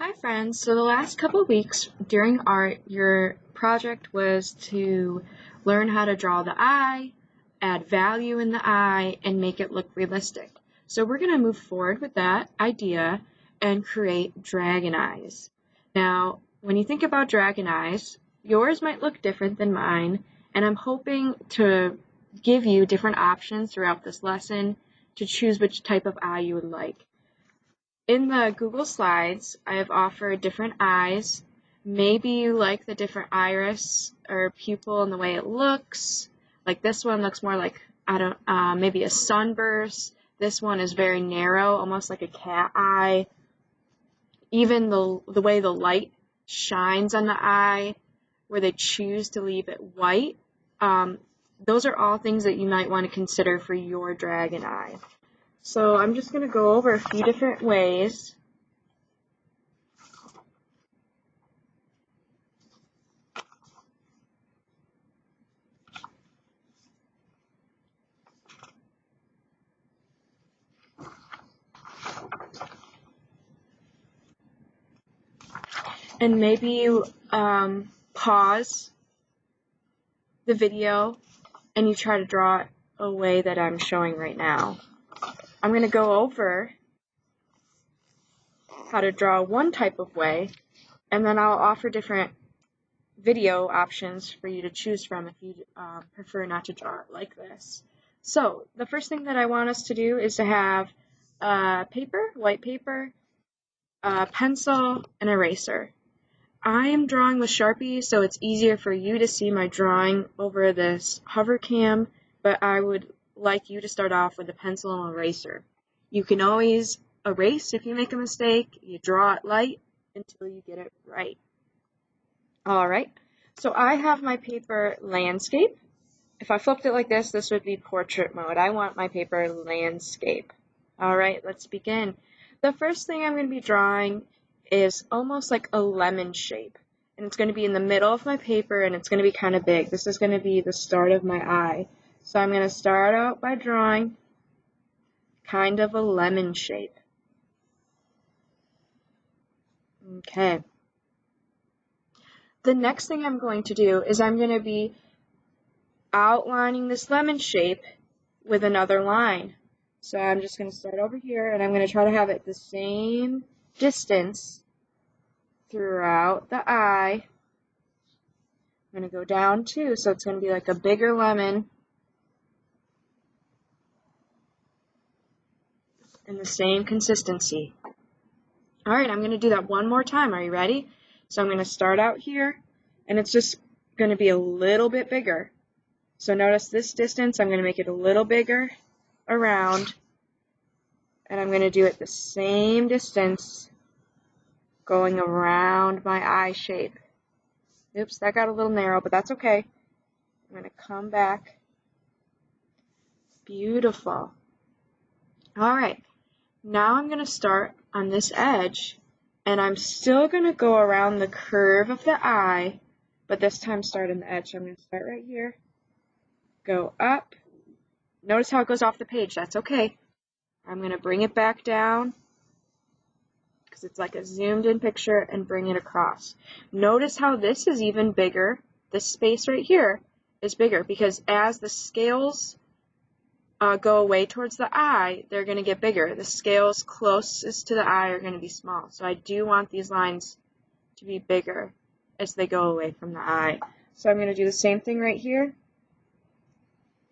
Hi friends, so the last couple of weeks during art, your project was to learn how to draw the eye, add value in the eye, and make it look realistic. So we're going to move forward with that idea and create dragon eyes. Now, when you think about dragon eyes, yours might look different than mine, and I'm hoping to give you different options throughout this lesson to choose which type of eye you would like. In the Google Slides, I have offered different eyes. Maybe you like the different iris or pupil and the way it looks. Like this one looks more like, maybe a sunburst. This one is very narrow, almost like a cat eye. Even the way the light shines on the eye, where they choose to leave it white. Those are all things that you might want to consider for your dragon eye. So I'm just going to go over a few different ways. And maybe you pause the video and you try to draw it a way that I'm showing right now. I'm going to go over how to draw one type of way, and then I'll offer different video options for you to choose from if you prefer not to draw it like this. So the first thing that I want us to do is to have paper, white paper, a pencil, and eraser. I am drawing with Sharpie, so it's easier for you to see my drawing over this hover cam, but I would like you to start off with a pencil and eraser. You can always erase if you make a mistake. You draw it light until you get it right. Alright, so I have my paper landscape. If I flipped it like this, this would be portrait mode. I want my paper landscape. Alright, let's begin. The first thing I'm going to be drawing is almost like a lemon shape. And it's going to be in the middle of my paper, and it's going to be kind of big. This is going to be the start of my eye. So I'm going to start out by drawing kind of a lemon shape. Okay. The next thing I'm going to do is I'm going to be outlining this lemon shape with another line. So I'm just going to start over here, and I'm going to try to have it the same distance throughout the eye. I'm going to go down too, so it's going to be like a bigger lemon and the same consistency. Alright, I'm going to do that one more time. Are you ready? So I'm going to start out here, and it's just going to be a little bit bigger. So notice this distance, I'm going to make it a little bigger around, and I'm going to do it the same distance going around my eye shape. Oops, that got a little narrow, but that's okay. I'm going to come back. Beautiful. Alright, now I'm going to start on this edge, and I'm still going to go around the curve of the eye, but this time start on the edge. So I'm going to start right here, go up. Notice how it goes off the page. That's okay. I'm going to bring it back down because it's like a zoomed in picture, and bring it across. Notice how this is even bigger. This space right here is bigger because as the scales go away towards the eye, they're going to get bigger. The scales closest to the eye are going to be small. So I do want these lines to be bigger as they go away from the eye. So I'm going to do the same thing right here.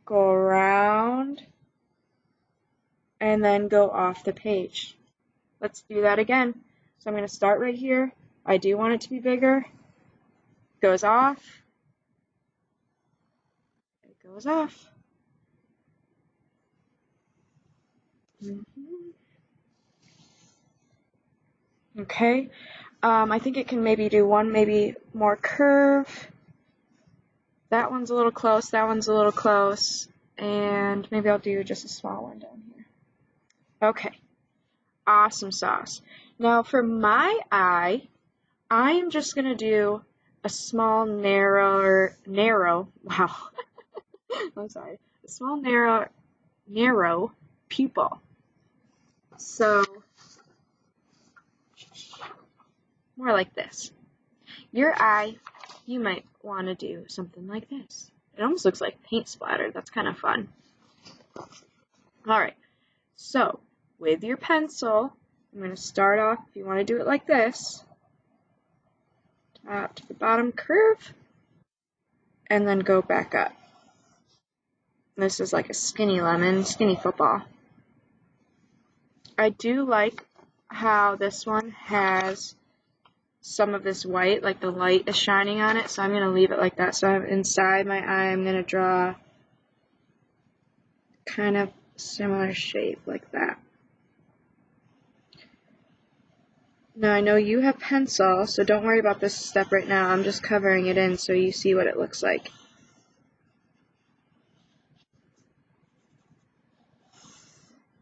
Go around and then go off the page. Let's do that again. So I'm going to start right here. I do want it to be bigger. Goes off. It goes off. Okay. I think it can maybe do one maybe more curve. That one's a little close. That one's a little close. And maybe I'll do just a small one down here. Okay. Awesome sauce. Now for my eye, I am just going to do a small narrow, wow, I'm sorry, a small narrow pupil. So more like this. Your eye, you might want to do something like this. It almost looks like paint splatter. That's kind of fun. Alright, so with your pencil, I'm going to start off, if you want to do it like this, top to the bottom curve, and then go back up. This is like a skinny lemon, skinny football. I do like how this one has some of this white, like the light is shining on it, so I'm going to leave it like that. So inside my eye, I'm going to draw kind of similar shape like that. Now I know you have pencil, so don't worry about this step right now. I'm just covering it in so you see what it looks like.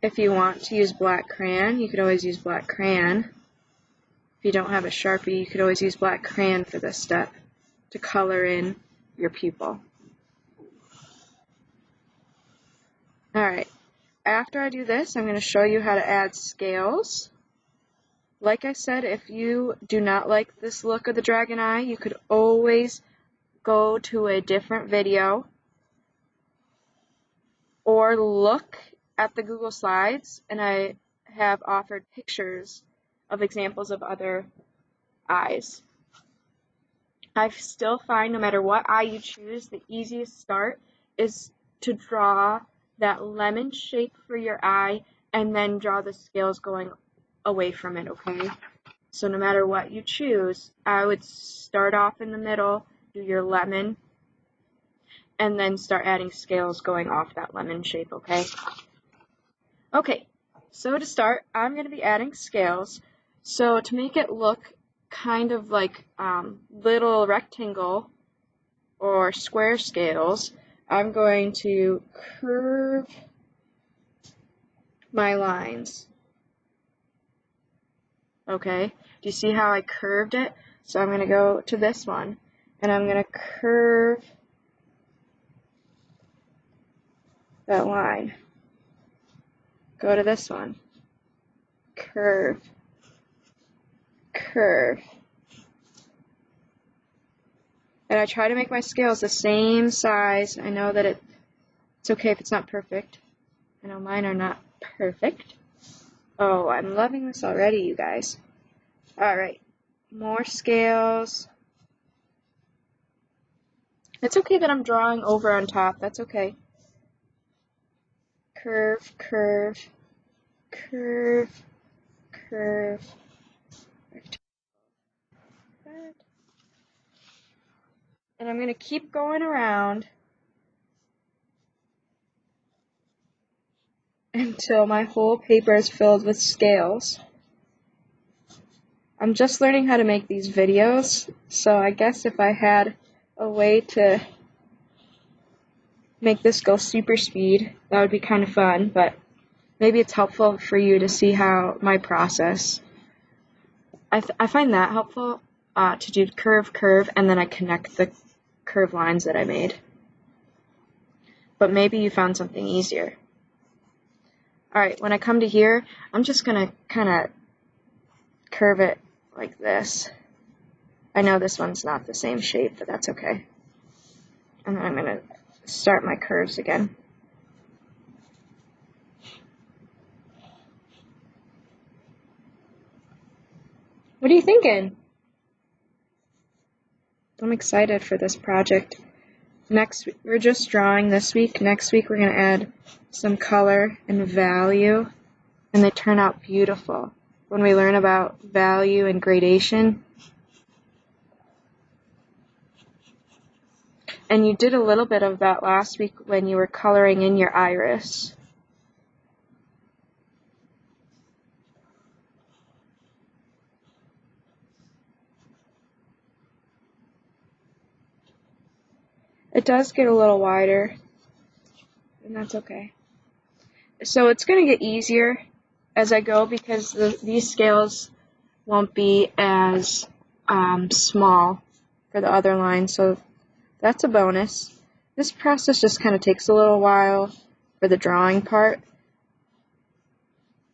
If you want to use black crayon, you could always use black crayon. If you don't have a Sharpie, you could always use black crayon for this step to color in your pupil. Alright, after I do this, I'm going to show you how to add scales. Like I said, if you do not like this look of the dragon eye, you could always go to a different video or look at the Google Slides, and I have offered pictures of examples of other eyes. I still find no matter what eye you choose, the easiest start is to draw that lemon shape for your eye and then draw the scales going away from it, okay? So no matter what you choose, I would start off in the middle, do your lemon, and then start adding scales going off that lemon shape, okay? Okay, so to start, I'm going to be adding scales. So to make it look kind of like little rectangle or square scales, I'm going to curve my lines. Okay, do you see how I curved it? So I'm going to go to this one, and I'm going to curve that line. Go to this one, curve, curve. And I try to make my scales the same size. I know that it's okay if it's not perfect. I know mine are not perfect. Oh, I'm loving this already, you guys. Alright, more scales. It's okay that I'm drawing over on top. That's okay. Curve, curve, curve, curve. And I'm going to keep going around until my whole paper is filled with scales. I'm just learning how to make these videos, so I guess if I had a way to make this go super speed, that would be kind of fun, but maybe it's helpful for you to see how my process. I find that helpful to do curve, curve, and then I connect the curve lines that I made. But maybe you found something easier. Alright, when I come to here, I'm just going to kind of curve it like this. I know this one's not the same shape, but that's okay. And then I'm going to start my curves again. What are you thinking? I'm excited for this project. Next, we're just drawing this week. Next week, we're going to add some color and value, and they turn out beautiful. When we learn about value and gradation, and you did a little bit of that last week when you were coloring in your iris. It does get a little wider, and that's okay. So it's going to get easier as I go because these scales won't be as small for the other lines, so that's a bonus. This process just kind of takes a little while for the drawing part,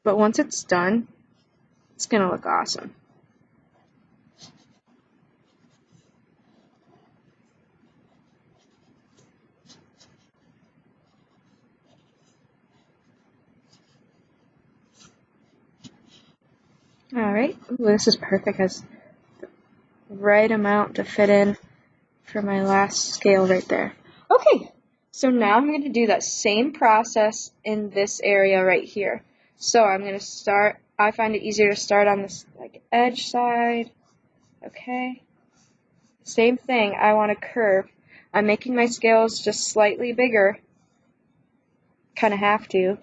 but once it's done, it's going to look awesome. Alright, this is perfect. Has the right amount to fit in for my last scale right there. Okay, so now I'm going to do that same process in this area right here. So I'm going to start, I find it easier to start on this like edge side. Okay, same thing, I want to curve. I'm making my scales just slightly bigger. Kind of have to.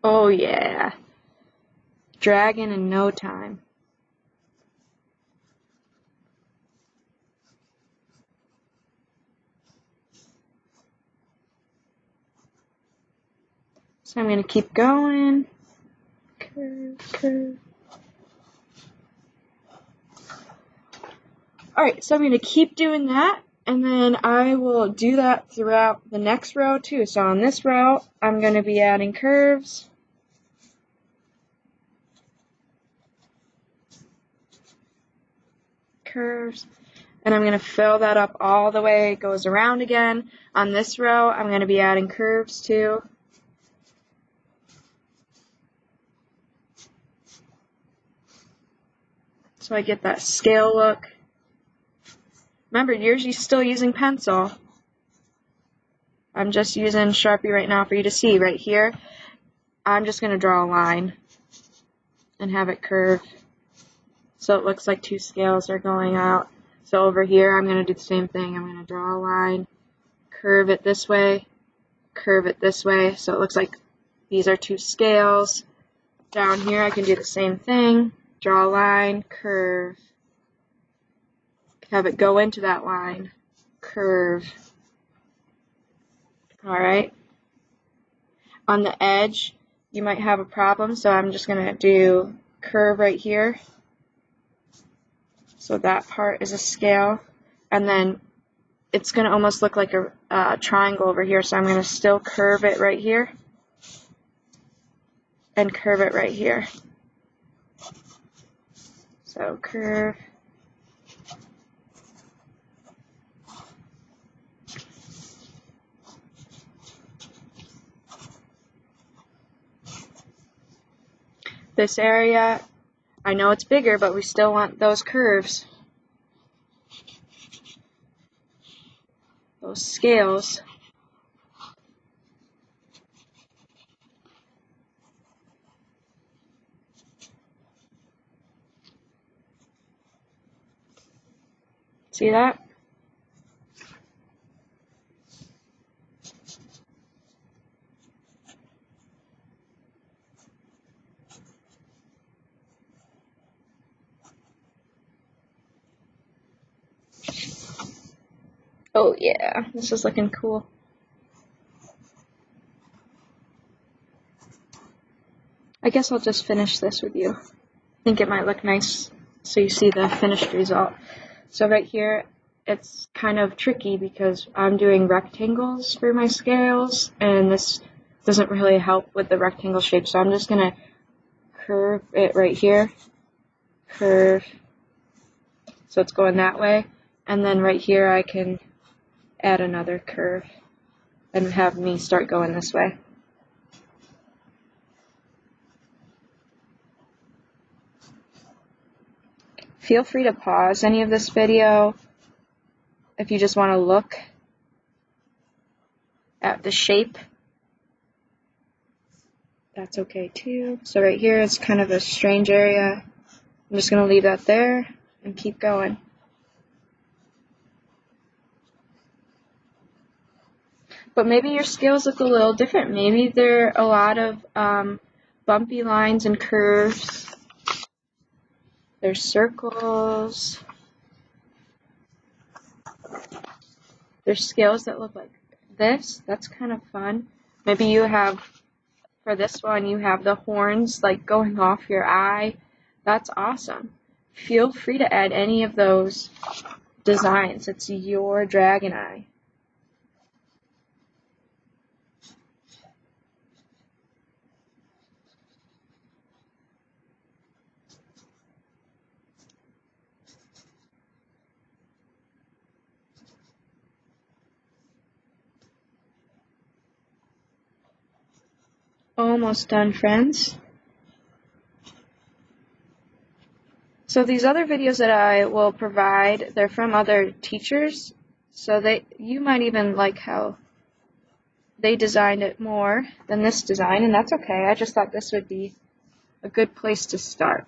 Oh yeah, dragon in no time. So I'm going to keep going. Curve, curve. Alright, so I'm going to keep doing that, and then I will do that throughout the next row too. So on this row, I'm going to be adding curves. Curves. And I'm going to fill that up all the way. It goes around again. On this row, I'm going to be adding curves too. So I get that scale look. Remember, you're still using pencil. I'm just using Sharpie right now for you to see. Right here, I'm just going to draw a line and have it curve. So it looks like two scales are going out. So over here, I'm going to do the same thing. I'm going to draw a line, curve it this way, curve it this way. So it looks like these are two scales. Down here, I can do the same thing. Draw a line, curve, have it go into that line, curve. Alright. On the edge, you might have a problem, so I'm just going to do curve right here. So that part is a scale. And then it's going to almost look like a triangle over here, so I'm going to still curve it right here and curve it right here. So curve. This area, I know it's bigger, but we still want those curves, those scales. See that? Oh yeah, this is looking cool. I guess I'll just finish this with you. I think it might look nice so you see the finished result. So right here, it's kind of tricky because I'm doing rectangles for my scales, and this doesn't really help with the rectangle shape, so I'm just going to curve it right here. Curve. So it's going that way. And then right here I can add another curve and have me start going this way. Feel free to pause any of this video if you just want to look at the shape. That's okay too. So right here is kind of a strange area. I'm just going to leave that there and keep going. But maybe your scales look a little different. Maybe there are a lot of bumpy lines and curves. There's circles. There's scales that look like this. That's kind of fun. Maybe you have, for this one, you have the horns like going off your eye. That's awesome. Feel free to add any of those designs. It's your dragon eye. Almost done, friends. So these other videos that I will provide, they're from other teachers, so you might even like how they designed it more than this design, and that's okay. I just thought this would be a good place to start.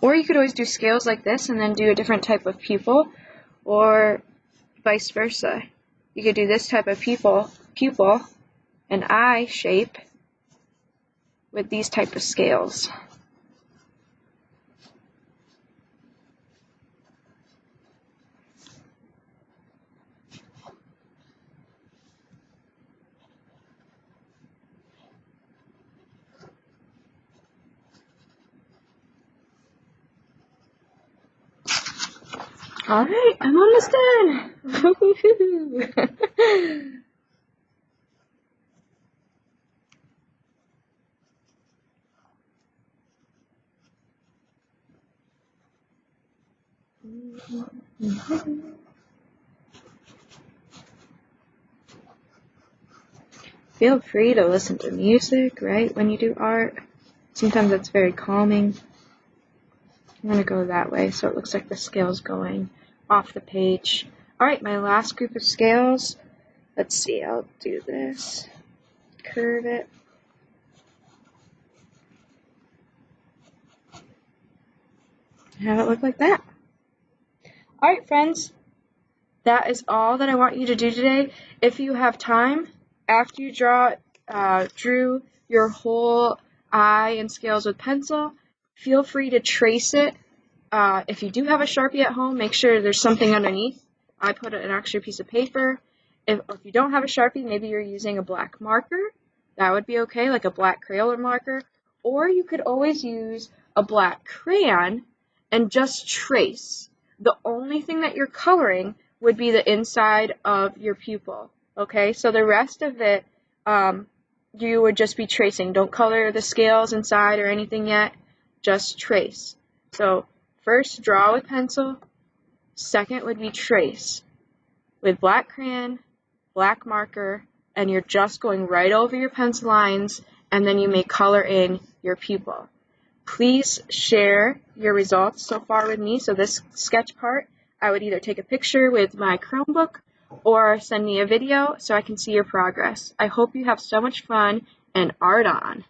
Or you could always do scales like this and then do a different type of pupil, or vice versa. You could do this type of pupil, an eye shape, with these type of scales. Alright, I'm almost done! Feel free to listen to music, right, when you do art. Sometimes that's very calming. I'm going to go that way so it looks like the scale's going off the page. Alright, my last group of scales. Let's see, I'll do this. Curve it. Have it look like that. Alright, friends. That is all that I want you to do today. If you have time, after you drew your whole eye and scales with pencil, feel free to trace it. If you do have a Sharpie at home, make sure there's something underneath. I put an extra piece of paper. If you don't have a Sharpie, maybe you're using a black marker. That would be okay, like a black Crayola marker. Or you could always use a black crayon and just trace. The only thing that you're coloring would be the inside of your pupil. Okay, so the rest of it, you would just be tracing. Don't color the scales inside or anything yet. Just trace. So first, draw with pencil. Second would be trace with black crayon, black marker, and you're just going right over your pencil lines, and then you may color in your pupil. Please share your results so far with me. So this sketch part, I would either take a picture with my Chromebook or send me a video so I can see your progress. I hope you have so much fun, and art on!